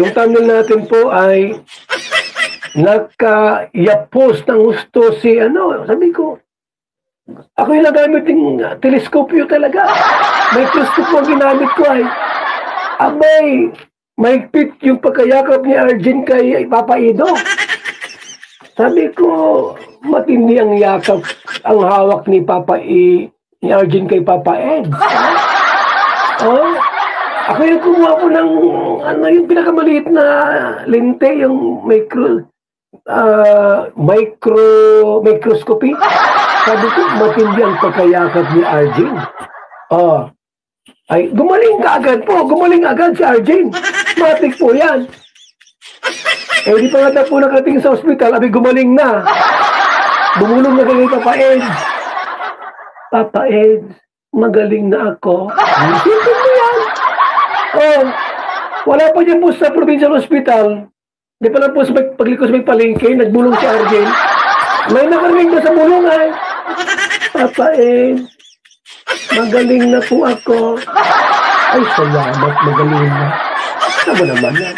Yung thumbnail natin po ay naka-yapos ng gusto si sabi ko, ako yung nagamit yung teleskopyo talaga. Microscope ang ginamit ko ay, abay, mahigpit yung pagkayakap ni Arjen kay Papa Ido. Sabi ko, matindi ang yakap, ang hawak ni ni Arjen kay Papa Ed. Oh, ako yung kumuha po ng, yung pinakamaliit na lente, yung microscopy. Sabi ko, matindi ang pagkayakap ni Arjen. Oh, ay, gumaling agad si Arjen. Matik po yan. Di pa nga po nakating sa ospital, abi gumaling na. Bumulong na kay Papa Ed. Papa Ed, magaling na ako. Isipin mo yan. Wala pa dyan po sa provincial hospital. Di pa lang po sa paglikos may palengke, nagbulong si Arjen. May nakarinig na sa bulong ay. Papa Ed, magaling na po ako. Ay, salamat, magaling na. Ano naman yan?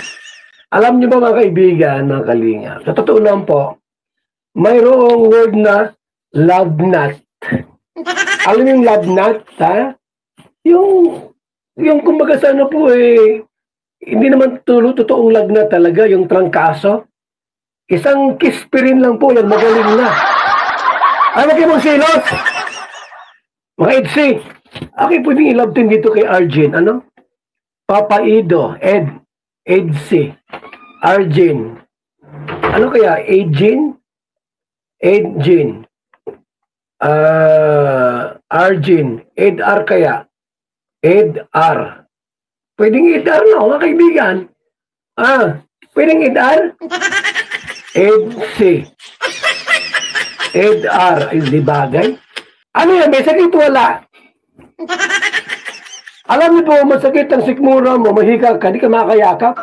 Alam niyo ba mga kaibigan, mga kalinga, sa totoo lang po, mayroong word na love nut. Alam niyo yung love nut, ha? Yung kumbaga sa po hindi naman totoong lagnat talaga, yung trangkaso. Isang kispirin lang po yan, magaling na. Ano kayo mong silos? Mga Edsi, okay, pwedeng i-love team dito kay Arjen, Papa Ido, Edsi, Arjen. Ano kaya? Edjin? Arjen. Edar kaya? Edar. Pwedeng Edar, no, mga kaibigan? Pwedeng Edar? Edsi. Edar. Ay, di bagay. Ano yan? May sakit wala. Alam niyo po, masakit ang sikmura mo, mahika ka, di ka makakayakap.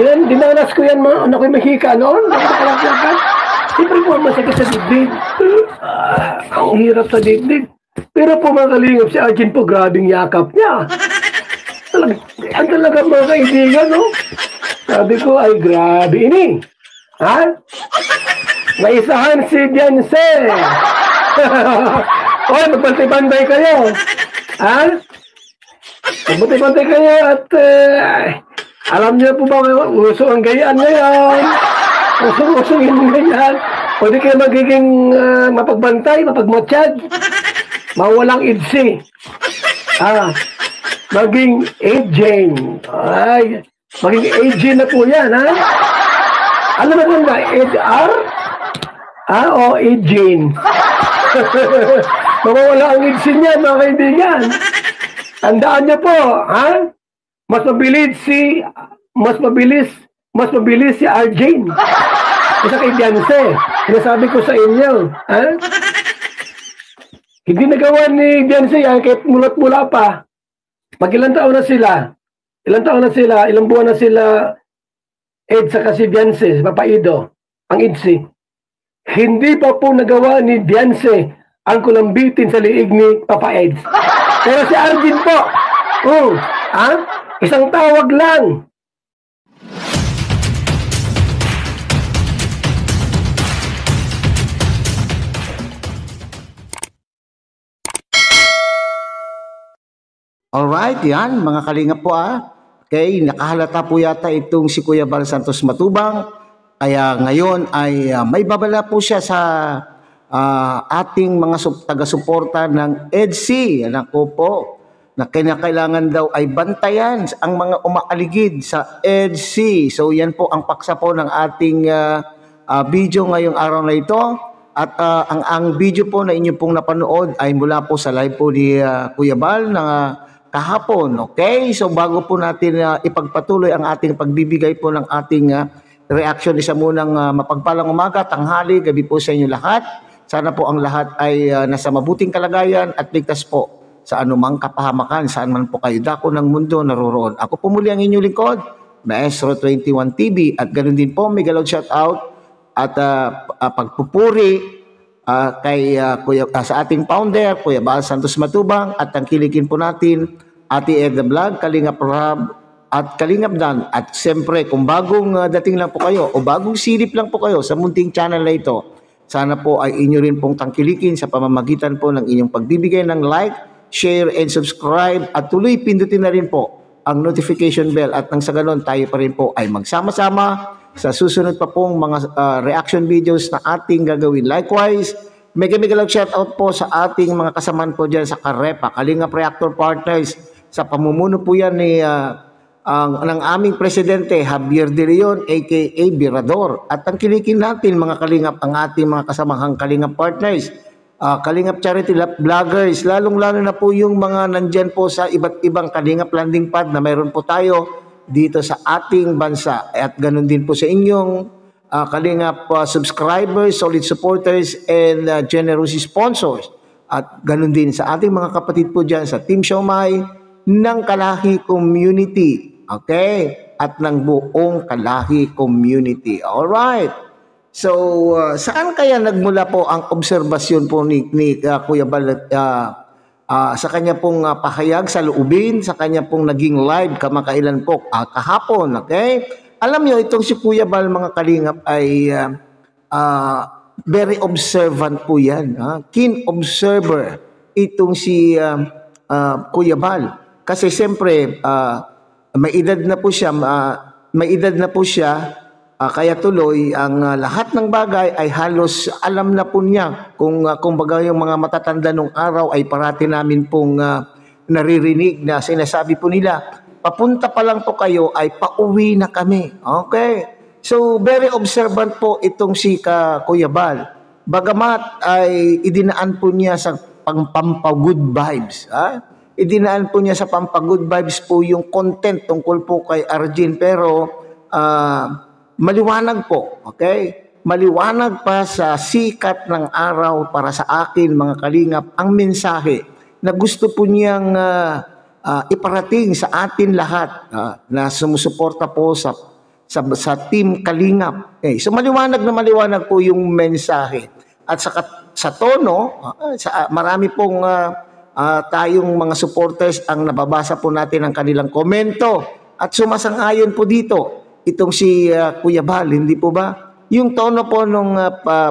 Dinanas ko yan, anak ko yung mahika noon, di ka makakayakap. Siyempre po, masakit sa dibdib. Ang hirap sa dibdib. Pero po mga kalingap, si Arjen po, grabing yakap niya. Ang talaga mga kaibigan, no? Sabi ko, ay grabe ini. Ha? Maisahan si Beyonce. Magbantay-bantay kayo. Ha? Magbantay-bantay kayo at alam niyo po ba, uso ang gayaan ngayon. Uso yung gayaan. Pwede kayo magiging mapagbantay, mapagmatsyag. Mawalang idsi. Maging aging. Ay, maging aging na po yan, ha? Alam mo ba, EDR? O aging. Mawawala ang idsi niya, mga kaibigan. Tandaan niyo po, ha? Mas mabilis si Arjen. Isa kay Beyonce. Sinasabi ko sa inyo, ha? Hindi nagawa ni Beyonce yan, kahit mulat-mula pa. Ilang taon na sila? Ilang buwan na sila, Ed sa kasi Beyonce, Papa Ido, ang Idsi. Hindi pa po nagawa ni Beyonce ang kulambitin sa liig ni Papa Ed. Pero si Arjen po, isang tawag lang. Alright, yan mga kalinga po Okay, nakahalata po yata itong si Kuya Bal Santos Matubang. Kaya ngayon ay may babala po siya sa ating mga taga-suporta ng EDC. Ako po, na kinakailangan daw ay bantayan ang mga umaaligid sa EDC. So yan po ang paksa po ng ating video ngayong araw na ito. At ang video po na inyo pong napanood ay mula po sa live po ni Kuya Bal na kahapon. Okay, so bago po natin ipagpatuloy ang ating pagbibigay po ng ating reaction, isa munang mapagpalang umaga, tanghali, gabi po sa inyo lahat. Sana po ang lahat ay nasa mabuting kalagayan at ligtas po sa anumang kapahamakan, saan man po kayo dako ng mundo naroroon. Ako po muli ang inyong lingkod, Maestro 21 TV, at ganoon din po may galawad shout out at pagpupuri kay sa ating founder, Kuya Bal Santos Matubang, at tangkilikin po natin Ate Edna Vlog, Kalingap Rob, at Kalingap Dan. At siyempre, kung bagong dating lang po kayo o bagong silip lang po kayo sa munting channel na ito, sana po ay inyo rin pong tangkilikin sa pamamagitan po ng inyong pagbibigay ng like, share, and subscribe. At tuloy pindutin na rin po ang notification bell at nang sa ganon tayo pa rin po ay magsama-sama sa susunod pa pong mga reaction videos na ating gagawin. Likewise, mega love shout out po sa ating mga kasamaan po dyan sa Karepa, Kalingap Reactor Partners. Sa pamumuno po yan ni ng aming presidente Javier De Leon aka Birador. At ang kilikin natin mga Kalingap, ang ating mga kasamahang Kalingap Partners, Kalingap Charity Vloggers, lalong-lalo na po yung mga nandyan po sa iba't ibang Kalingap landing pad na mayroon po tayo dito sa ating bansa. At ganun din po sa inyong Kalingap subscribers, solid supporters, and generous sponsors. At ganun din sa ating mga kapatid po dyan sa Team Siomai ng Kalahi Community. Okay? At ng buong Kalahi Community. Alright. So, saan kaya nagmula po ang obserbasyon po ni Kuya Bal sa kanya pong pahayag sa loobin, sa kanya pong naging live kamakailan po kahapon, okay? Alam niyo, itong si Kuya Bal, mga Kalingap, ay very observant po yan. Keen observer itong si Kuya Bal. Kasi siyempre, may edad na po siya, kaya tuloy, ang lahat ng bagay ay halos alam na po niya. Kung baga yung mga matatanda nung araw ay parati namin pong naririnig na sinasabi po nila, papunta pa lang po kayo ay pauwi na kami. Okay? So, very observant po itong si Kuya Bal. Bagamat ay idinaan po niya sa pampagood vibes. Idinaan po niya sa pampagood vibes po yung content tungkol po kay Arjen. Pero, maliwanag po. Okay? Maliwanag pa sa sikat ng araw para sa akin, mga Kalingap, ang mensahe na gusto po niyang iparating sa atin lahat na sumusuporta po sa Team Kalingap. Okay. So maliwanag na maliwanag po yung mensahe. At sa tono, marami pong tayong mga supporters ang nababasa po natin ang kanilang komento. At sumasang-ayon po dito itong si Kuya Bal, hindi po ba? Yung tono po nung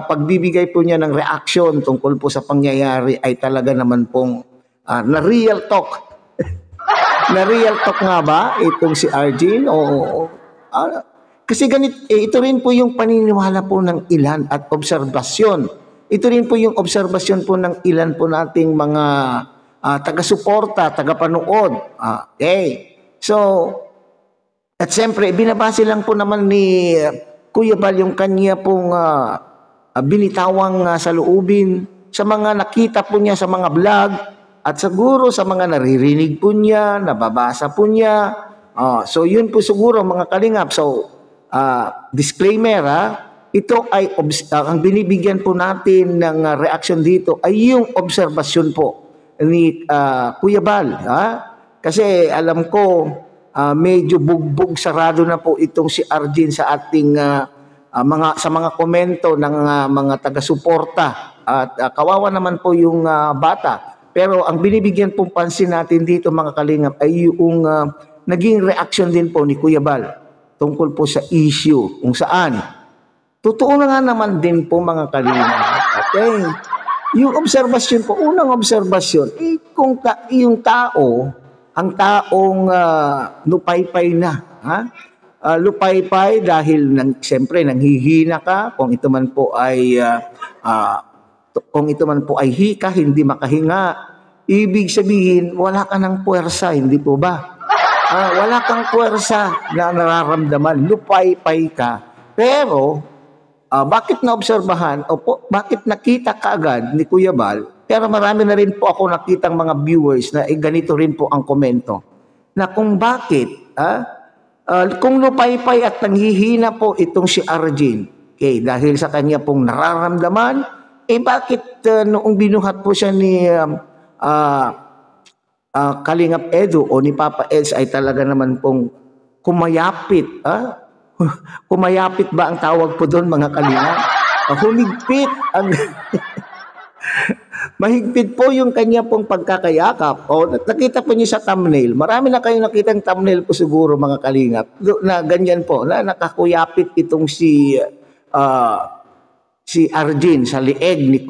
pagbibigay po niya ng reaction tungkol po sa pangyayari ay talaga naman pong na real talk. Na real talk nga ba itong si Arjen? Kasi ito rin po yung paniniwala po ng ilan at obserbasyon. Ito rin po yung obserbasyon po ng ilan po nating mga taga-suporta, taga-panood. Okay. So, at siyempre, binabase lang po naman ni Kuya Bal yung kanya pong binitawang sa loobin, sa mga nakita po niya sa mga vlog, at siguro sa mga naririnig po niya, nababasa po niya. So yun po siguro mga Kalingap. So disclaimer ito ay ang binibigyan po natin ng reaction dito ay yung obserbasyon po ni Kuya Bal. Kasi alam ko medyo bugbog sarado na po itong si Arjen sa ating mga komento ng mga taga-suporta. At kawawa naman po yung bata. Pero ang binibigyan pong pansin natin dito mga Kalingap ay yung naging reaction din po ni Kuya Bal tungkol po sa issue kung saan. Totoo na nga naman din po mga Kalingap. Okay. Yung obserbasyon po, unang obserbasyon, kung yung tao, ang taong lupaypay na. Lupaypay dahil siyempre nanghihina ka, kung ito man po ay hika, hindi makahinga, ibig sabihin, wala ka ng puwersa, hindi po ba? Wala kang puwersa na nararamdaman, lupay-pay ka. Pero, bakit naobserbahan, bakit nakita kaagad ni Kuya Bal, pero marami na rin po ako nakitang mga viewers na ganito rin po ang komento, na kung bakit, kung lupay-pay at nanghihina po itong si Arjen, okay, dahil sa kanya pong nararamdaman, bakit noong binuhat po siya ni Kalingap Edu o ni Papa Eds ay talaga naman pong kumayapit. Kumayapit ba ang tawag po doon mga Kalingap? Humigpit. Mahigpit po yung kanya pong pagkakayakap. O, nakita po niyo sa thumbnail. Marami na kayong nakitang thumbnail po siguro, mga kalingap, na ganyan po, na nakakuyapit itong si Arjun sa lieg ni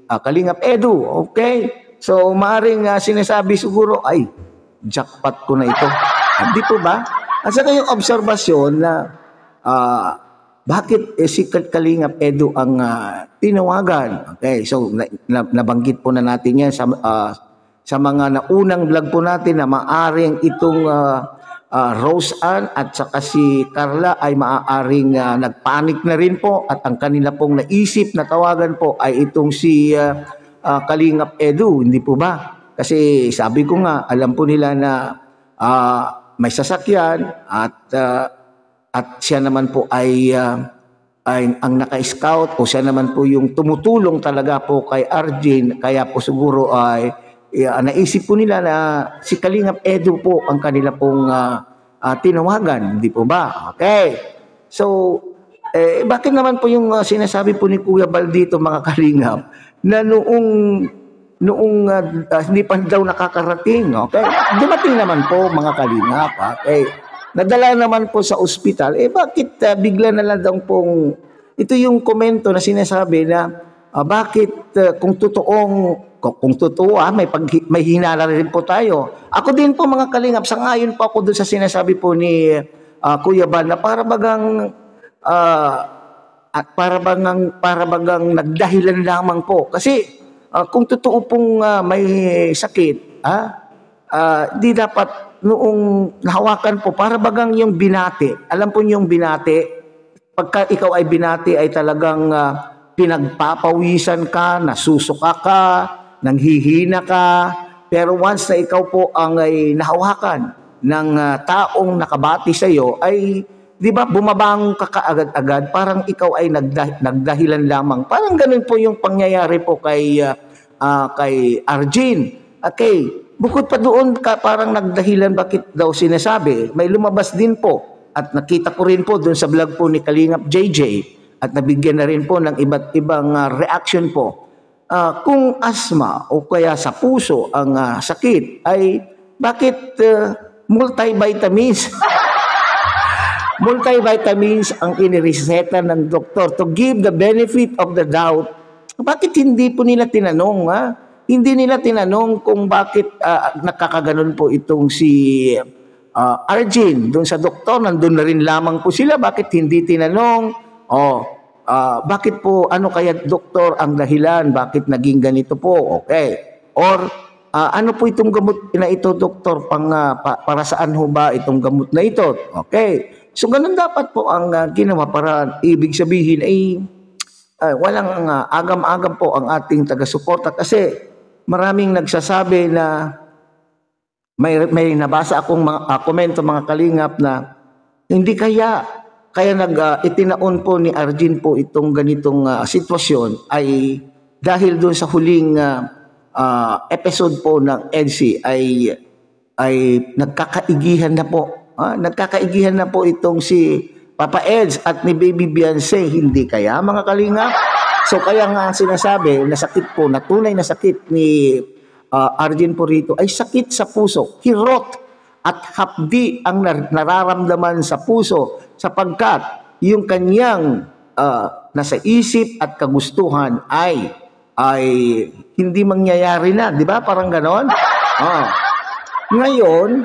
Kalingap Edu. Okay? So, maaring sinasabi siguro, ay, jackpot ko na ito. Hindi po ba? At saka yung obserbasyon na bakit si Kalingap Edu ang tinawagan? Okay, so nabanggit po na natin yan sa mga naunang vlog po natin na maaring itong Rose Ann at saka si Carla ay maaaring nagpanik na rin po at ang kanila pong naisip na tawagan po ay itong si Kalingap Edu, hindi po ba? Kasi sabi ko nga, alam po nila na may sasakyan at siya naman po ay ang naka-scout o siya naman po yung tumutulong talaga po kay Arjun, kaya po siguro ay naisip po nila na si Kalingap Edu po ang kanila pong tinawagan, hindi po ba? Okay. So, bakit naman po yung sinasabi po ni Kuya Bal dito, mga Kalingap, na noong hindi pa daw nakakarating, okay? Dumating naman po, mga Kalingap, okay? Nadala naman po sa ospital, bakit bigla na lang daw pong, ito yung komento na sinasabi na, bakit kung totoo, may hinala rin po tayo. Ako din po, mga Kalingap, sangayon po ako doon sa sinasabi po ni Kuya Bal na para bagang nagdahilan lamang po. Kasi kung totoo pong may sakit, di dapat noong nahawakan po, para bagang yung binati. Alam po yung binati, pagka ikaw ay binati ay talagang pinagpapawisan ka, nasusuka ka, nanghihina ka, pero once na ikaw po ang ay nahawakan ng taong nakabati sa iyo, ay di ba bumabangon ka kaagad-agad, parang ikaw ay nagdahilan lamang. Parang ganun po yung pangyayari po kay Arjun. Okay, bukod pa doon parang nagdahilan, bakit daw sinasabi, may lumabas din po at nakita ko rin po doon sa vlog po ni Kalingap JJ at nabigyan na rin po ng iba't ibang reaction po. Kung asthma o kaya sa puso ang sakit, ay bakit multivitamins? Multivitamins ang inireseta ng doktor to give the benefit of the doubt. Bakit hindi po nila tinanong, Hindi nila tinanong kung bakit nakakaganon po itong si Arjun. Doon sa doktor, nandun na rin lamang po sila. Bakit hindi tinanong? Bakit po, ano kaya doktor ang dahilan? Bakit naging ganito po? Okay. Or, ano po itong gamot na ito, doktor? Para saan ho ba itong gamot na ito? Okay. So, ganun dapat po ang ginawa para ibig sabihin ay walang agam-agam po ang ating taga-suporta kasi maraming nagsasabi na may nabasa akong komento, mga Kalingap, na hindi kaya itinaon po ni Arjun po itong ganitong sitwasyon ay dahil doon sa huling episode po ng EDSI ay nagkakaigihan na po. Nagkakaigihan na po itong si Papa Eds at ni Baby Beyonce, hindi kaya, mga Kalingap? So kaya nga sinasabi na sakit po, na tunay na sakit ni Arjun po rito ay sakit sa puso, kirot at hapdi ang nararamdaman sa puso sapagkat yung kanyang nasa isip at kagustuhan ay hindi mangyayari na, di ba? Parang ganon. Ngayon,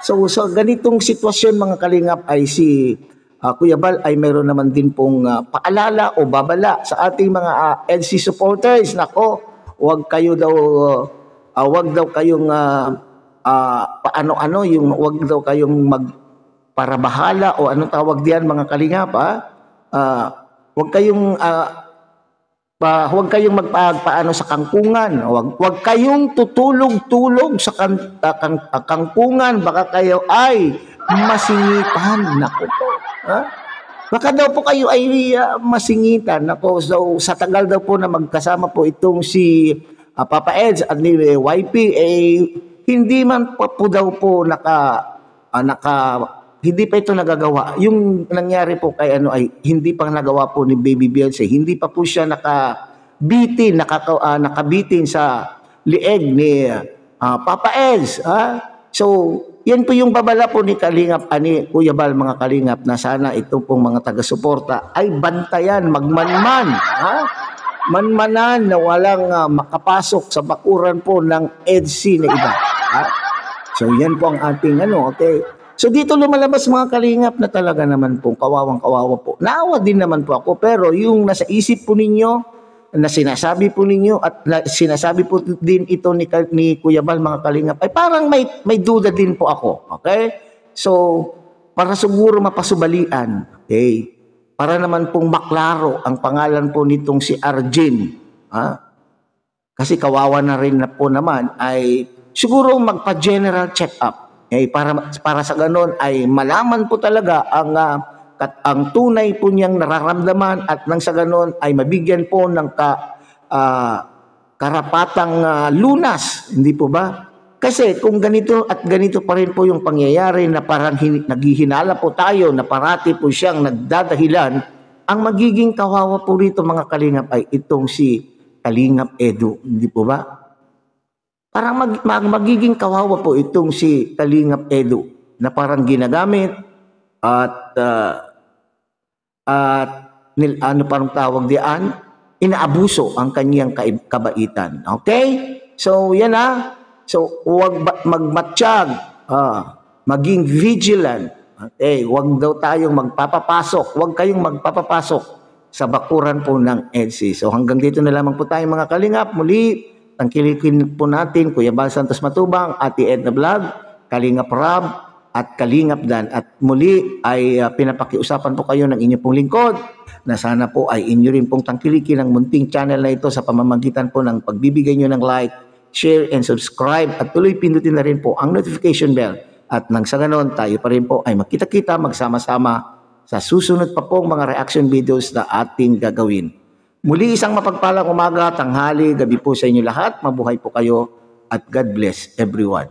so ganitong sitwasyon, mga Kalingap, ay si Kuya Bal ay mayroon naman din pong paalala o babala sa ating mga LC supporters. Nako, wag daw kayong wag daw kayong magparabahala o anong tawag diyan, mga Kalingap, wag kayong magpaano sa kangkungan. Wag kayong tutulog-tulog sa kangkungan, baka kayo ay masingitan. Nako po. Baka daw po kayo ay masingitan. Nako, so sa tagal daw po na magkasama po itong si Papa Eds at ni YP, hindi man po daw po hindi pa ito nagagawa. Yung nangyari po kay ay hindi pa nagawa po ni Baby Beyonce. Hindi pa po siya bitin, nakabitin sa lieg ni Papa Eds. So, yan po yung babala po ni Kalingap, ni Kuya Bal, mga Kalingap, na sana ito pong mga taga-suporta ay bantayan, magmanman, manmanan na walang makapasok sa bakuran po ng EDC na iba. So, yan po ang ating okay. So, dito lumalabas mga Kalingap na talaga naman po, kawawang-kawawa po. Naawa din naman po ako, pero yung nasa isip po ninyo, na sinasabi po ninyo at sinasabi po din ito ni Kuya Bal, mga Kalingap, ay parang may duda din po ako. Okay? So, para siguro mapasubalian, okay, para naman pong maklaro ang pangalan po nitong si Arjen, kasi kawawa na rin na po naman, ay siguro magpa-general check-up. Okay? Para sa ganon ay malaman po talaga ang tunay po niyang nararamdaman at nang sa ganon ay mabigyan po ng karapatang lunas, hindi po ba? Kasi kung ganito at ganito pa rin po yung pangyayari na parang naghihinala po tayo na parati po siyang nagdadahilan, ang magiging kawawa po rito mga Kalingap ay itong si Kalingap Edu, hindi po ba? Parang magiging kawawa po itong si Kalingap Edu na parang ginagamit at parang tawag diyan, inaabuso ang kanyang kabaitan. Okay? So, yan So, huwag magmatsyag, maging vigilant. Okay? Huwag daw tayong magpapapasok. Huwag kayong magpapapasok sa bakuran po ng EDC. So, hanggang dito na lamang po tayo mga Kalingap. Muli, tangkilikin po natin Kuya Bal Santos Matubang, Ate Edna Vlog, Kalingap Rab, at Kalingap Dan. At muli ay pinapakiusapan po kayo ng inyo pong lingkod na sana po ay inyo rin pong tangkilikin ang munting channel na ito sa pamamagitan po ng pagbibigay nyo ng like, share, and subscribe, at tuloy pindutin na rin po ang notification bell. At nang sa ganon, tayo pa rin po ay magkita-kita, magsama-sama sa susunod pa pong mga reaction videos na ating gagawin. Muli isang mapagpalang umaga, tanghali, gabi po sa inyo lahat. Mabuhay po kayo at God bless everyone.